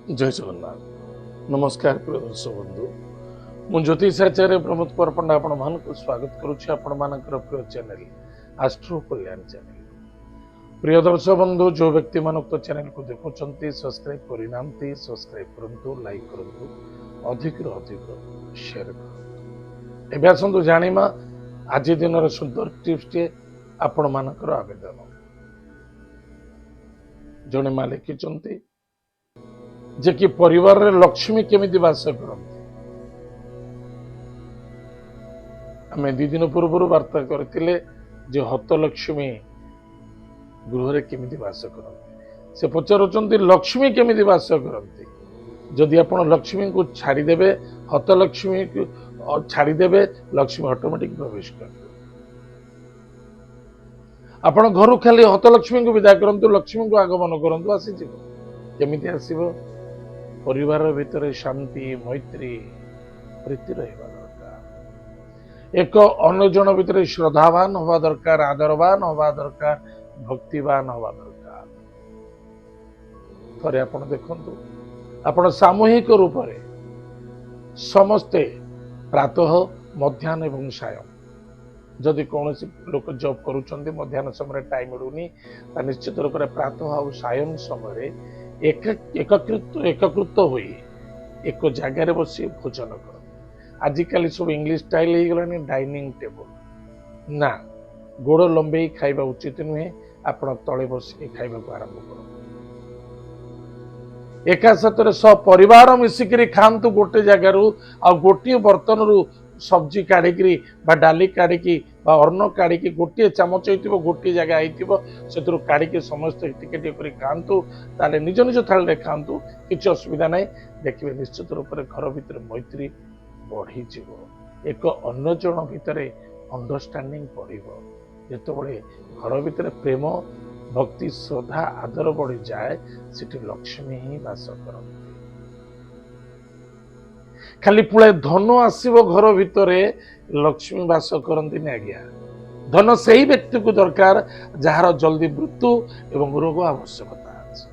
जय जगन्नाथ। नमस्कार प्रिय दर्शक बंधु, मु ज्योतिषाचार्य प्रमोद कुमार पंडा आपण मानक स्वागत करुच्ची आपण मानकर प्रिय चैनल आस्ट्रो कल्याण चैनल। प्रिय दर्शक बंधु, जो व्यक्ति मानक तो चैनल को देखुंट सब्सक्राइब करना सब्सक्राइब करंतु, लाइक करंतु, अधिक अधिक शेयर करंतु। एबे आसंतु जानिमा आज दिन सुंदर टिप्स टे आपण मानकर आवेदन। जने मां लिखिचंती जे कि परिवार रे लक्ष्मी केमिति वास करती। आम दि दिन पूर्व वार्ता करते जे हत लक्ष्मी गृह रे केमिति वास करती। से पचारुचंती लक्ष्मी केमिति वास करती। जदि आपण लक्ष्मी को छाड़देवे, हत लक्ष्मी को छाड़देवे, लक्ष्मी ऑटोमेटिक प्रवेश कर। आपण घर खाली हत लक्ष्मी को विदा करंतु, लक्ष्मी को आगमन करंतु, आसी जीव। केमिति आसीबो? परिवार भितर शांति, मैत्री, प्रीति रहिबा दरकार। एक अन्य जन भितर श्रद्धावान हवा दरकार, आदरवान हवा दरकार, भक्तिवान हवा दरकार। थरे आपण देखंतु, आपण सामूहिक रूप रे समस्ते प्रातः, मध्याह्न एवं सायं, जदि कौन लोक जॉब करूछंती मध्याह्न समय टाइम मिलुनी, निश्चित रूप से प्रातः और सायं समय एककृत हुई एक जगार बसी भोजन कर। आजिकल सब इंग्लिश स्टाइल हो गलानी डाइनिंग टेबल ना, गोड़ लंबे खाइबा उचित नुहे। आपण तले बसिक खाइबा को आरंभ कर। एका साथ सपरिवार मिसिक खातु गोटे जगार आ गोटे बर्तन रु सब्जी काढ़ी बा डाली काढ़ी बा अन्न काढ़ी गोटे चामच हो गोटे जगह हो काढ़ी समस्त टिके कर खातु। ताले निज निज थाली खातु, किसी असुविधा ना। देखिए निश्चित रूप से घर भितर मैत्री बढ़ी जीव। एक अन्य जन भितर अंडरस्टैंडिंग बढ़िबो। जेतेबेले घर भितर प्रेम, भक्ति, श्रद्धा, आदर बढ़ी जाए, सेठी लक्ष्मी ही वास करती। खाली पुळे धन आसीबो घर भितरे, लक्ष्मी वास करती नहीं आज्ञा। धन से ही व्यक्ति को दरकार जार जल्दी मृत्यु एवं रोग आवश्यकता अछि।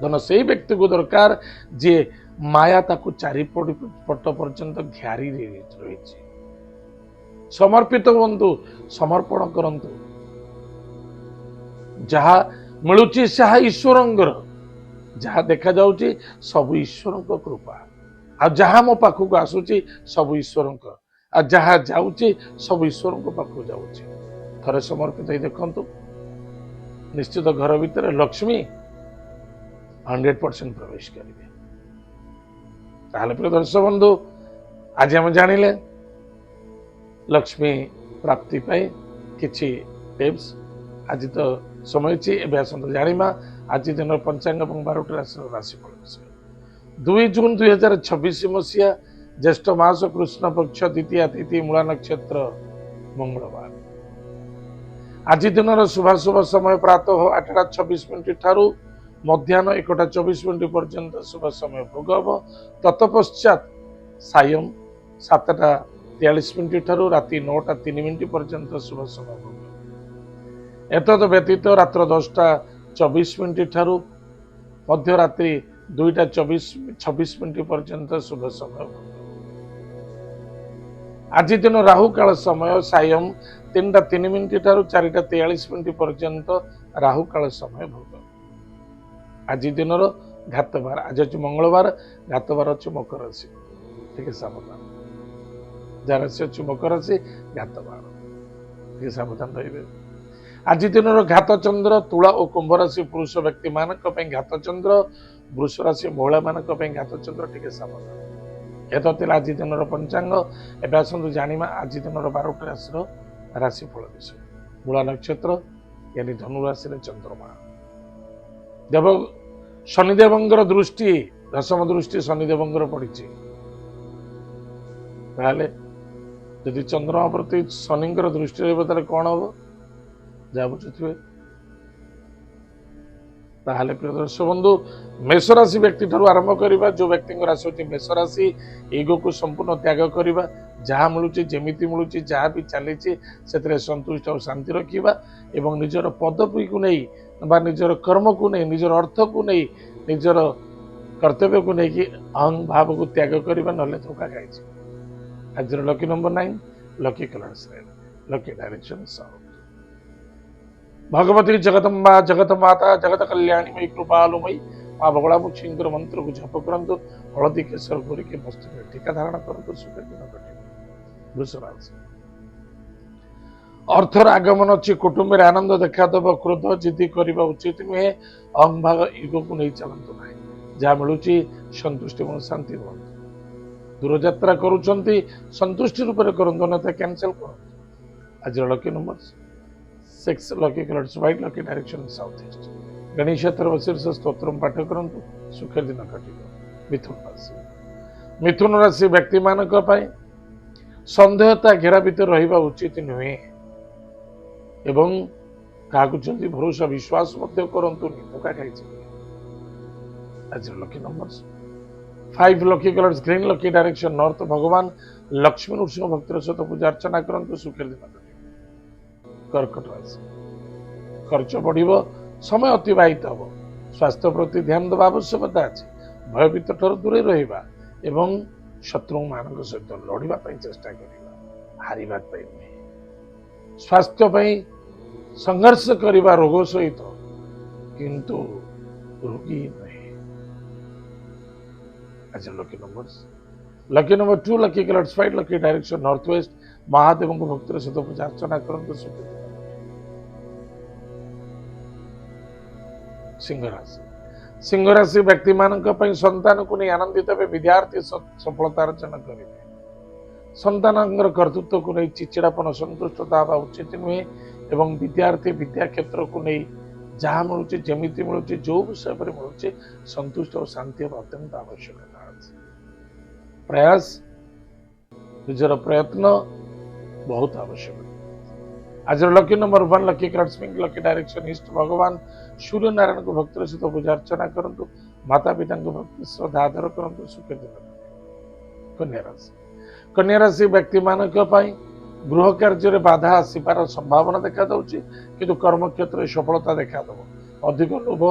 धन से ही व्यक्ति को दरकार जे माया ताकू चारिपट पर्यंत घारी रही। समर्पित बंधु, समर्पण करंतु। जहा मिलुची सहा ईश्वरंगर, जहा देखा जाउची सब ईश्वरंक कृपा। आ जहा मो पाखक आसुची सब ईश्वरंक, आ जहा जाउची सब ईश्वरंक पाखक जाउची। थरे समर्पित ही देखंतु, निश्चित घर भितर लक्ष्मी 100% प्रवेश करेंगे। ताहले प्रिय दर्शक बंधु, आज हम जानिले लक्ष्मी प्राप्ति पाई किछि टिप्स। आज तो समय छी, एबे आसंत जानिमा आज दिन पंचांग एवं 12टी राशिफल विषय। 2 जून 2026 मसीहा ज्येष्ठ मास कृष्ण पक्ष द्वितीय तिथि मूला नक्षत्र मंगलवार। आज दिन शुभाशुभ समय प्रातः 8:26 ठारू मध्याह्न 1:24 पर्यंत शुभ समय भोग हम। तत्पश्चात सायं 7:43 ठारू राति 9:03 पर्यंत शुभ समय भोग। एतद व्यतीत रात्र 10:24 ठारू मध्यरात्रि 2:26 पर्यंत शुभ समय भोग। आज दिन राहु काल समय सायं 3:03 ठारू 4:43 पर्यंत राहु काल समय भोग। आज दिन घातबार, आज अच्छे मंगलवार, घातबार अच्छे मकर राशि, ठीक है सावधान। जार राशि अच्छे मकर राशि, घातबार, ठीक सावधान रहिबे। आज दिन घात चंद्र तुला और कुंभ राशि पुरुष व्यक्ति मानक घात चंद्र, वृष राशि महिला मानक घात चंद्र, ठीक सावधान। एत आज दिन पंचांग। एवं आसतु जानिमा आज दिन 12टी राशि राशिफल विषय। मूला नक्षत्र यानी धनु राशि चंद्रमा। देव शनिदेवंगर दृष्टि, दशम दृष्टि शनिदेवंगर पड़ी। यदि चंद्रमा प्रति शनिंकर दृष्टि रही कौन हम जहाँ बुझुवे। ताहले प्रिय दर्शक बंधु, मेष राशि व्यक्ति ठारू आरंभ करवा। जो व्यक्ति राशि होती मेष राशि, ईगो को संपूर्ण त्याग करवा। जहाँ मिलूची जेमिति मिलूची जहाँ भी चली से संतुष्ट और शांति रखा एवं निजर पदवी को नहीं बा निजर कर्म को नहीं, निजर अर्थ को नहीं, निजर कर्तव्य को लेकिन अहं भाव को त्याग करवा ना धोखा खाई। आज lucky number 9 lucky colours red lucky direction south. Bhagwati Jagdamba जगत माता जगत कल्याणी मई कृपालुमयी माँ बगलामुखी मंत्र को जप करंतु हलदी केसर घोरी के मस्तक टीका धारण करंतु सुख दिन घटे। वृष राशि अर्थर आगमन अच्छी कुटुंब आनंद देखादेव क्रोध जिद्दी करने उचित नुहे अहं भाग युग को नहीं चलतु ना जहाँ मिलूँ संतुष्टि और शांति रुहतु। दूरयात्रा करुँच संतुष्टि रूप से करूँ ना कैंसल करूँ। आज lucky number 6 lucky colours white lucky direction south east. Ganesh शीर्ष स्तोत्र पाठ करूँ सुखर दिन घट। मिथुन राशि मिथुन राशि व्यक्ति मान सन्देहता घेरा भितर रहा उचित नुहे एवं क्या भरोसा विश्वास करतु धोखा खाई। आज lucky number 5 lucky colours green lucky direction north. भगवान लक्ष्मी नृसिंह भक्तर सहित पूजा अर्चना करंतु सुखर दिन घटे। कर्कट राशि खर्च बढ़ समय अतिवाहित हम स्वास्थ्य प्रति ध्यान देवा आवश्यकता अच्छी भयभीत ठार दूरे रहा एवं शत्रु मान सहित लड़ाई चेष्टा करवा हारिबा नुहे स्वास्थ्य संघर्ष करवा रोग सहित किंतु रोगी नुहे। आज lucky number 2 lucky colours white lucky direction north west. Mahadev को भक्तर सहित पूजा अर्चना करंतु सुख। सिंह राशि सिंह राशि व्यक्ति मान संतान को नहीं आनंदित हे विद्यार्थी सफलता अर्जन करेंगे। संतान कर्तृत्व को नहीं चिचिड़ापन असंतुष्टता हवा उचित नुहे एवं विद्यार्थी विद्या क्षेत्र को नहीं जहाँ मिलूँ जमी मिलूँ जो विषय पर मिलूँ संतुष्ट और शांति अत्यंत आवश्यकता अच्छी। प्रयास निजर प्रयत्न बहुत आवश्यक। आज lucky number 1 lucky colours pink lucky direction east. भगवान सूर्य नारायण को भक्तर सहित पूजा अर्चना करंतु माता पिता को भक्ति श्रद्धा आदर करंतु सुख दिन। कन्या राशि व्यक्ति मान गृह कार्य बाधा आसपार संभावना देखा दौची किंतु कर्म क्षेत्र में सफलता देखा दब अधिक लोभ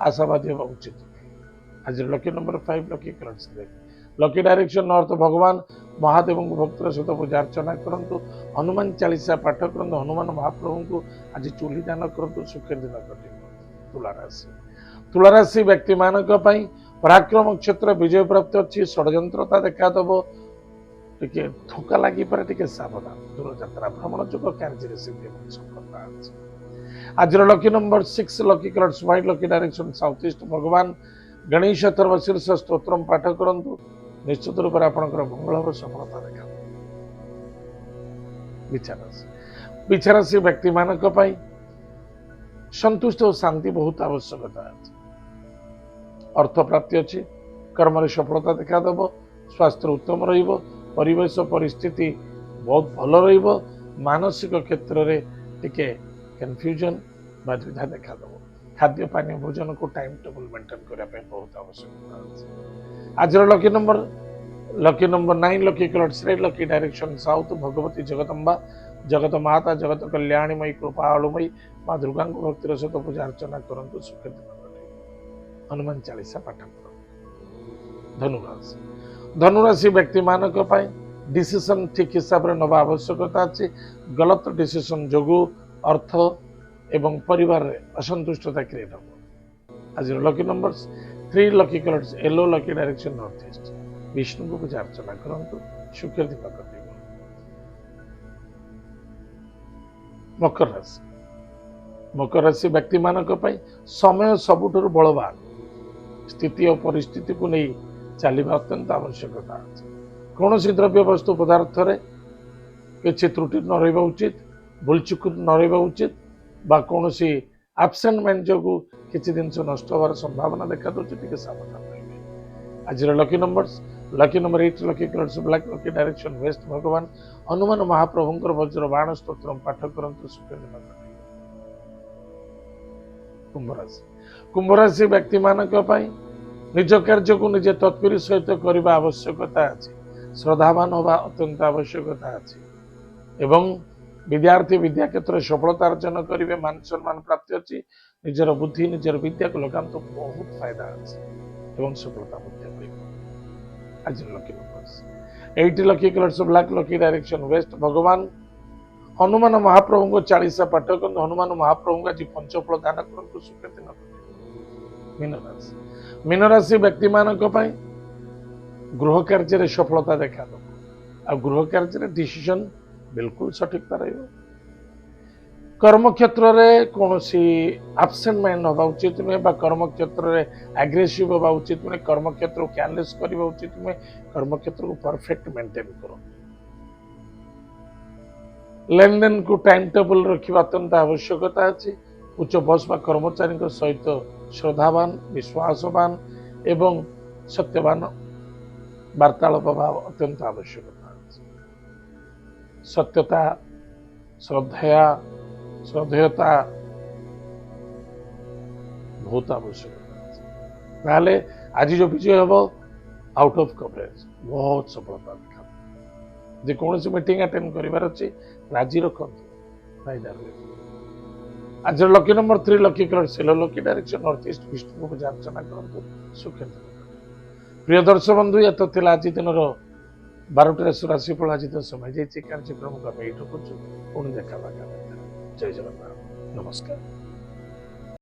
आशावादी होगा उचित। आज lucky number 5 lucky colours lucky direction north. भगवान महादेव को भक्तर सहित पूजा अर्चना करंतु हनुमान चालीसा पाठ करंतु हनुमान महाप्रभु को आज चूली दान करंतु सुखर दिन घटे। तुला राशि व्यक्ति मान पराक्रम क्षेत्र विजय प्राप्त अच्छी षड्यंत्रता देखा दब टे धोका लगी टे सावधान दूरयात्रा भ्रमण जोग कार्य सिद्धि सफलता अच्छी। आज lucky number 6 lucky colours white lucky direction south east. भगवान गणेश शीर्ष स्तोत्र पाठ करंतु निश्चित रूप से आपंकर मंगल हम सफलता देखा। विचारासी व्यक्ति मान संतुष्ट और शांति बहुत आवश्यकता अच्छी। अर्थ प्राप्ति अच्छी कर्म सफलता देखा दब स्वास्थ्य उत्तम परिवेश परिस्थिति बहुत भल मानसिक क्षेत्र में टिके कन्फ्यूजन दुविधा देखा दब खाद्य पानी भोजन को टाइम टेबल मेंटेन करने बहुत आवश्यकता अच्छी। आज lucky number 9 lucky colours red lucky direction south. Bhagwati Jagdamba जगत माता जगत कल्याणी मई कृपालुमयी माँ दुर्गा को भक्तिर सहित पूजा अर्चना करंतु सुख दिन घटे। हनुमान चालीसा पाठ कर। धनुराशि व्यक्ति मान डिसीजन ठीक हिसाब से नवा आवश्यकता अच्छी। गलत डिसीजन जोगु अर्थ एवं परिवार असंतुष्टता क्रिएट हो। आज lucky number 3 lucky colours yellow lucky direction north east. Vishnu को पूजा अर्चना करंतु सुखर दिन घटे। मकर राशि व्यक्ति मान समय सबुठ बलवान स्थिति और परिस्थिति को नहीं चलवा अत्यंत आवश्यकता अच्छी। कौन द्रव्य वस्तु पदार्थ किसी त्रुटि न रहा उचित भूलचुक न रहा उचित बा कौन आबसेंटमेंट जो किसी जिनस नष्ट होवार संभावना देखा दूसरी सावधान रहे। आज lucky number 8 lucky colours black lucky direction waste. भगवान हनुमान महाप्रभुंकर वज्र बाण स्तोत्र पाठ करंतु सुख दिन घटे। कुंभ राशि व्यक्ति मान निज कार्य को निजे तत्पर सहित करने आवश्यकता अच्छी। श्रद्धावान होगा अत्यंत आवश्यकता अच्छी एवं विद्यार्थी विद्या क्षेत्र में सफलता अर्जन करेंगे मान सम्मान प्राप्ति अच्छी। निजर बुद्धि निजर विद्या को लगाम तो बहुत फायदा अच्छी। ଏବଂ ସଫଳତା ମଧ୍ୟ ମିଳିବ। ଆଜିର lucky numbers 8, lucky colours black, lucky direction west. ଭଗବାନ ହନୁମାନ ମହାପ୍ରଭୁଙ୍କ 40 ପାଠ କରନ୍ତୁ। ହନୁମାନ ମହାପ୍ରଭୁଙ୍କୁ ଆଜି ପଞ୍ଚଫଳ ଦାନ କରନ୍ତୁ। ସୁଖ ଦିନ ମୀନରାଶି ମୀନରାଶି ବ୍ୟକ୍ତିମାନଙ୍କ ପାଇଁ ଗୃହ କାର୍ଯ୍ୟରେ ସଫଳତା ଦେଖାଦେବ। ଆଉ ଗୃହ କାର୍ଯ୍ୟରେ ଡିସିସନ ବିଲକୁଲ ସଠିକତା ରହିବ। କର୍ମକ୍ଷେତ୍ରରେ କୌଣସି ଆବସେଣ୍ଟ ମାଇଣ୍ଡ ହେବା ଉଚିତ ନୁହେଁ ବା କର୍ମକ୍ଷେତ୍ରରେ ଆଗ୍ରେସିଭ ହେବା ଉଚିତ ନୁହେଁ। କର୍ମକ୍ଷେତ୍ରକୁ କ୍ୟାରଲେସ୍ କରିବା ଉଚିତ ନୁହେଁ। କର୍ମକ୍ଷେତ୍ରକୁ ପରଫେକ୍ଟ ମେଣ୍ଟେନ କରନ୍ତୁ। ଲେନଦେନକୁ ଟାଇମ ଟେବୁଲ ରଖିବା ଅତ୍ୟନ୍ତ ଆବଶ୍ୟକତା ଅଛି। ଉଚ୍ଚ ବସ୍ ବା କର୍ମଚାରୀଙ୍କ ସହିତ ଶ୍ରଦ୍ଧାବାନ, ବିଶ୍ୱାସବାନ ଏବଂ ସତ୍ୟବାନ ବାର୍ତ୍ତାଳାପ ହେବା ଅତ୍ୟନ୍ତ ଆବଶ୍ୟକତା ଅଛି। ସତ୍ୟତା, ଶ୍ରଦ୍ଧେୟତା ବହୁତ ଆବଶ୍ୟକତା ଅଛି। ତାହେଲେ ଆଜି ଯୋଉ ବିଜୟ ହେବ ଆଉଟ୍ ଅଫ୍ କଭରେଜ ବହୁତ ସଫଳତା ଦେଖା। ଯେକୌଣସି ମିଟିଂ ଆଟେଣ୍ଡ କରିବାର ଅଛି ରାଜି ରଖନ୍ତୁ, ଫାଇଦା ରୁହେ। ଆଜିର lucky number 3, lucky colour silver, lucky direction north east. ବିଷ୍ଣୁଙ୍କୁ ପୂଜା ଅର୍ଚ୍ଚନା କରନ୍ତୁ। ସୁଖ ଦିନ। ପ୍ରିୟ ଦର୍ଶକ ବନ୍ଧୁ, ଏତ ଥିଲା ଆଜି ଦିନର 12ଟି ରାଶିଫଳ। ଆଜି ତ ସମୟ ଯାଇଛି। କାର୍ଯ୍ୟକ୍ରମକୁ ଆମେ ଏଇଠୁ କରୁଛୁ। ପୁଣି ଦେଖା ହେବା। ଜୟ ଜଗନ୍ନାଥ, ନମସ୍କାର।